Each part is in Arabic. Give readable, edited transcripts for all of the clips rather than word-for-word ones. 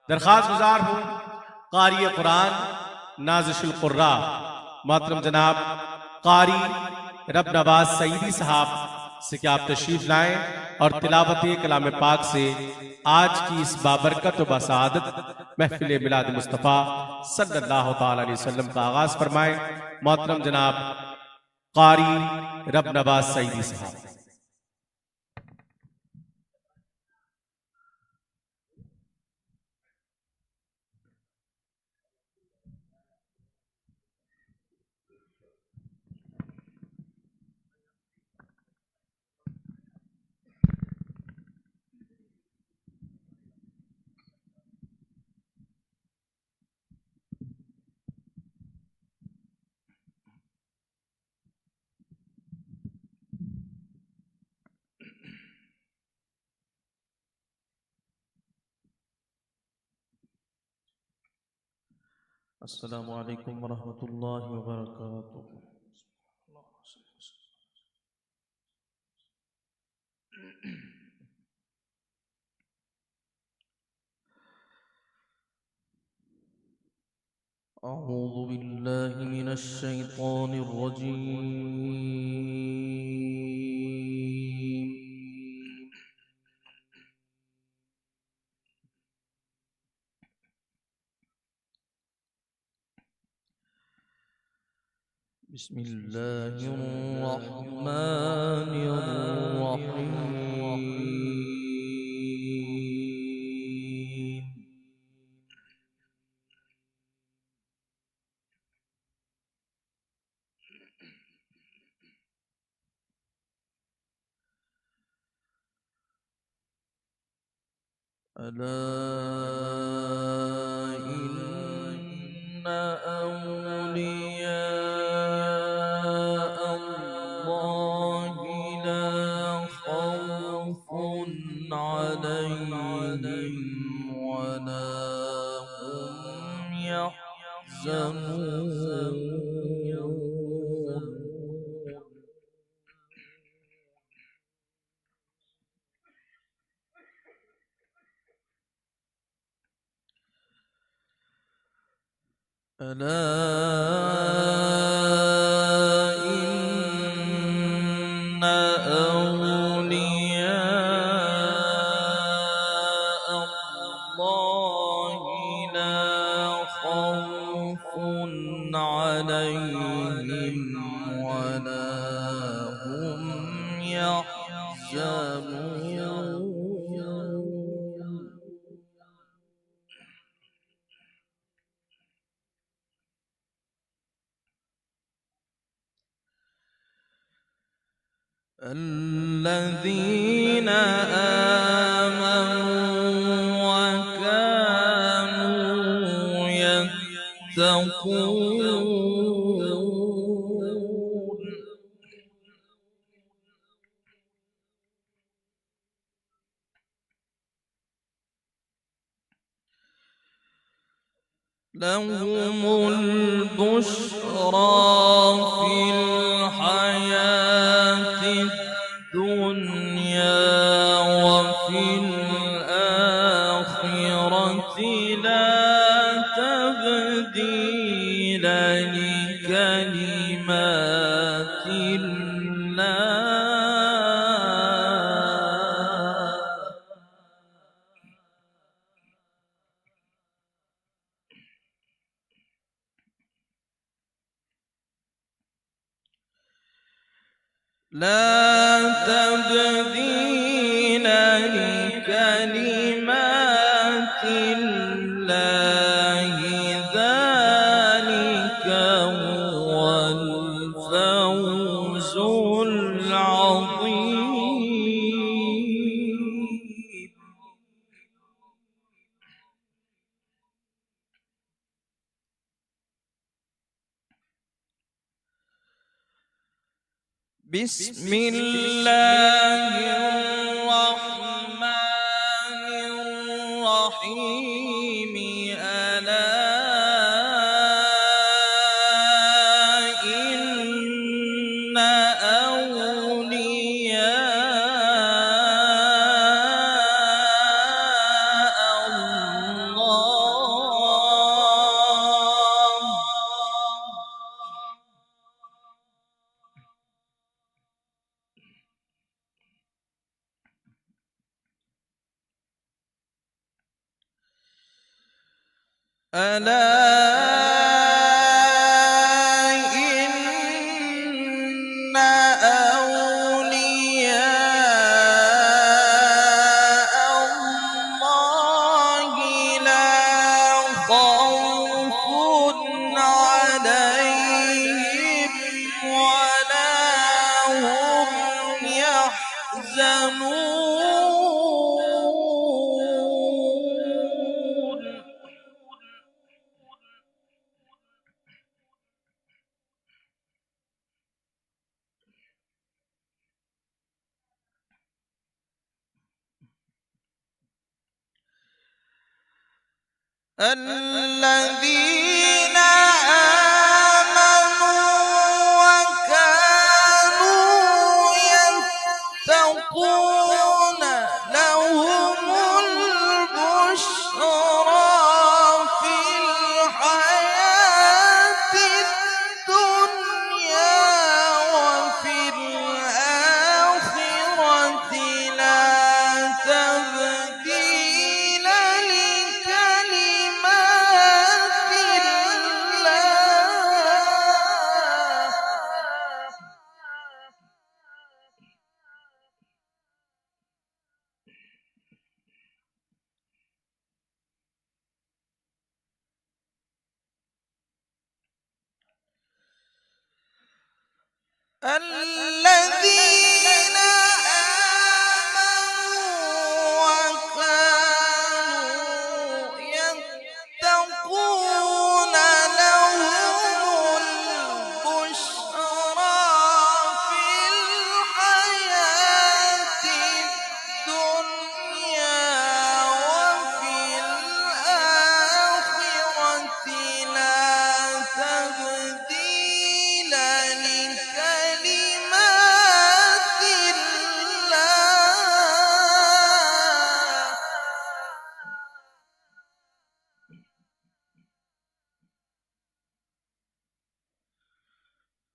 दरख्वास्त गुजार हूँ कारी कुरान नाज़िशुल कुर्रा मोहतरम जनाब कारी रब नवाज सईदी साहब से कि आप तशरीफ लाएं और तिलावत कलाम पाक से आज की इस बाबरकत व बसादत महफिल मिलाद मुस्तफ़ा सल्लल्लाहु ताला अलैहि वसल्लम का आगाज फरमाएं। मोहतरम जनाब कारी रब नवाज सईदी साहब। अस्सलामु अलैकुम वरहमतुल्लाहि वबरकातुहू। أعوذ بالله من الشيطان الرجيم. بسم الله الرحمن الرحيم. ألا إن أولياء الله لا خوف عليهم ولا هم يحزنون. ألا إن أولياء الله لا خوف عليهم ولا هم يحزنون. الذين آمنوا وكانوا يتقون. لهم البشرى في الحياة الدنيا وفي الآخرة لا تبديل لكلمات الله. لا تبديل لكلمات الله ذلك هو الفوز العظيم. بسم الله الرحمن الرحيم. ألا إن أولياء الله ألا إن أولياء الله لا خوف عليهم ولا هم يحزنون. الذين آمنوا وكانوا يتقون لهم البشرى في الحياة الدنيا وفي الآخرة لا تبديل لكلمات الله. الذين آمنوا وكانوا يتقون لهم البشرى في الحياة الدنيا وفي الآخرة لا تبديل لكلمات الله.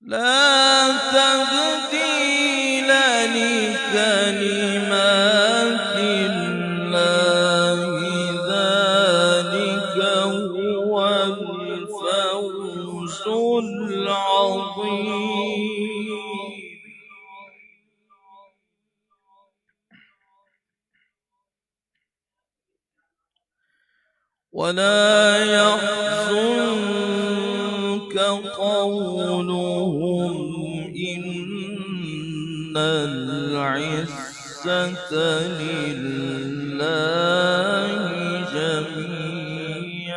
لا تبديل لكلمات الله ذلك هو الفوز العظيم. ولا يحزنك قولهم إن العزة لله جميعا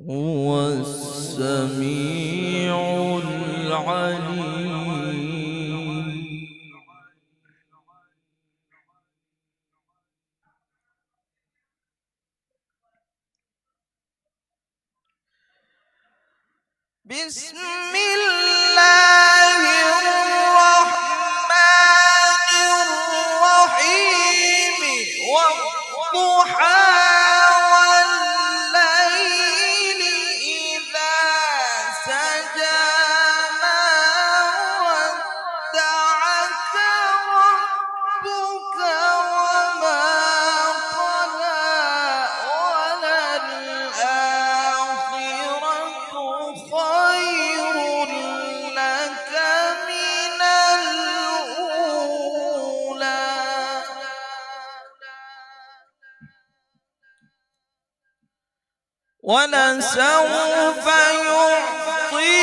هو السميع العليم. بسم الله الرحمن الرحيم. والضحى والليل إذا سجى ما ودعك ربك وما قلى وللآخرة خير لك من الأولى. ولسوف يعطيك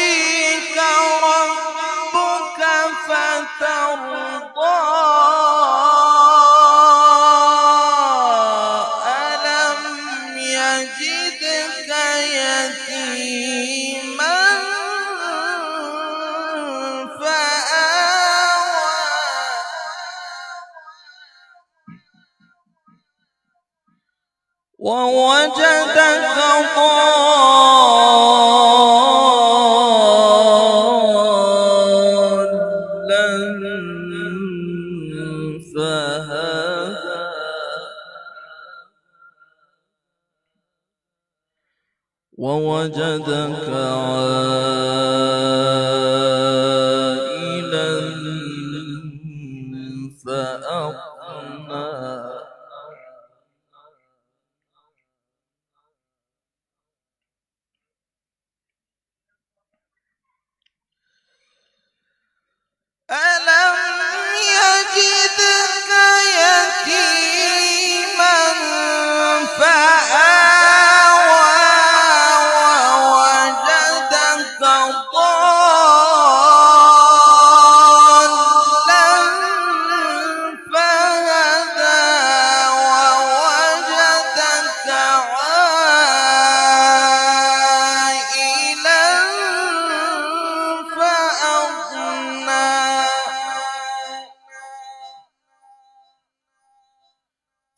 ربك فترضى. ألم يجدك يتيما فآوى ووجدك ضالا فهدى ووجدك عائلا فأغنى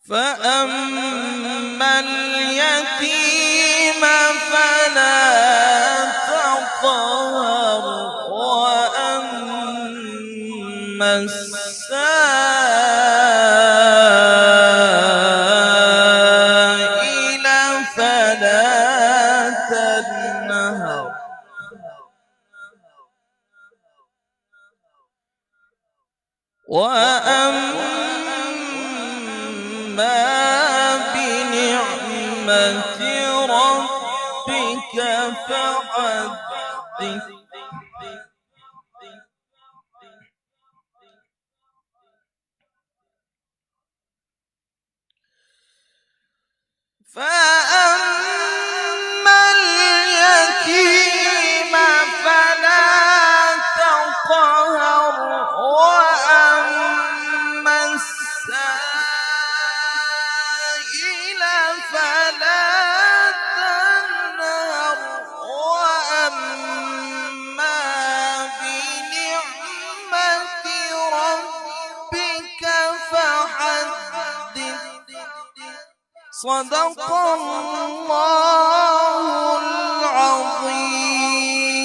فأما اليتيم فلا تقهر وأما السائل فلا تنهر وأما بنعمة ربك فحدث فأما اليتيم فلا تقهر وأما السائل فلا تنهر وأما بنعمة ربك فحدث صدق الله العظيم.